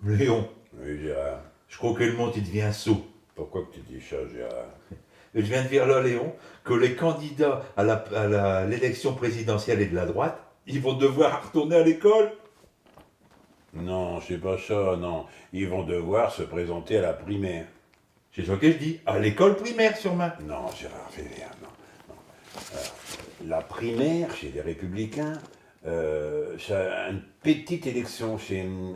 Léon, Oui, Gérard. je crois que le monde il devient sot. Pourquoi que tu dis ça, Gérard? Et je viens de dire là, Léon, que les candidats à l'élection présidentielle et de la droite, ils vont devoir retourner à l'école. Non, c'est pas ça, non. Ils vont devoir se présenter à la primaire. C'est ce que je dis, à l'école primaire sûrement. Non, Gérard, fais rien, non. La primaire, chez les Républicains, c'est une petite élection,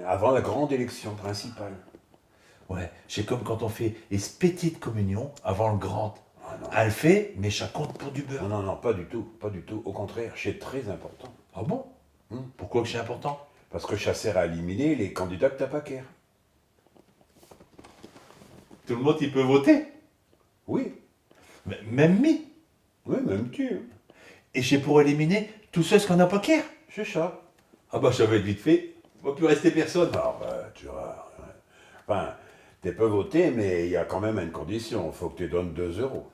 avant la grande élection principale. Ouais, c'est comme quand on fait les petites communions avant le grand. Ah non, Elle fait, mais ça compte pour du beurre. non, non, non, pas du tout, pas du tout. Au contraire, c'est très important. Ah bon? Pourquoi que c'est important? Parce que ça sert à éliminer les candidats que t'as pas qu'ère. Tout le monde il peut voter. Oui, Même mi. oui, même tu. Hein. Et c'est pour éliminer tous ceux qui n'en ont pas qu'ère. C'est ça. Ah bah ça va être vite fait. Il ne va plus rester personne. Alors, tu vois. Ouais. Enfin, tu peux voter, mais il y a quand même une condition. Il faut que tu donnes 2 euros.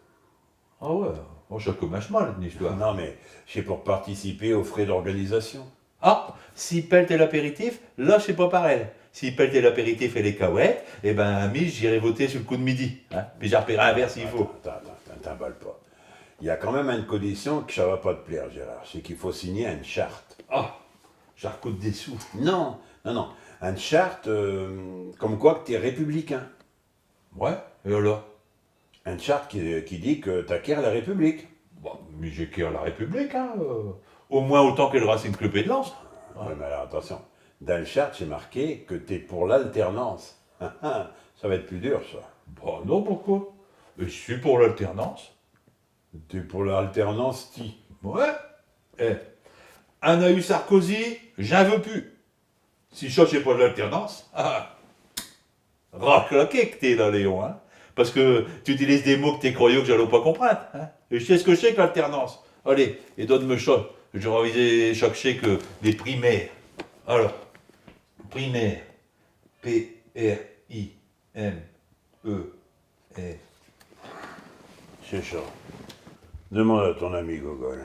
Ah ouais, moi ça commence mal une histoire. Non, mais c'est pour participer aux frais d'organisation. Ah, s'il pèle l'apéritif, là c'est pas pareil. S'il pèle l'apéritif et les cahuètes, eh ben ami, j'irai voter sur le coup de midi. Hein. Puis j'en repaierai un verre s'il faut. T'emballes pas. Il y a quand même une condition que ça va pas te plaire, Gérard. C'est qu'il faut signer une charte. Ah, ça recoute des sous. Non, non, non. Une charte comme quoi que tu es républicain. Ouais, et alors? Une charte qui dit que t'acquiers la République. Bon, mais j'ai qu'à la République, hein. Au moins autant que le Racing Club et de Lens. Ouais, mais alors attention. Dans le charte, c'est marqué que tu es pour l'alternance. Ça va être plus dur, ça. Bah non, pourquoi? Je suis pour l'alternance. Tu es pour l'alternance, ti. Ouais. Eh, un a eu Sarkozy, j'en veux plus. Si ça, c'est pas de l'alternance, raclaqué que t'es là, Léon, hein. Parce que tu utilises des mots que t'es croyant que j'allais pas comprendre, hein. Et je sais ce que c'est que l'alternance. Allez, et donne-moi ça. Je vais réviser chaque chèque des primaires. Alors, primaire. P-R-I-M-E-R. C'est ça. Demande à ton ami Gogol.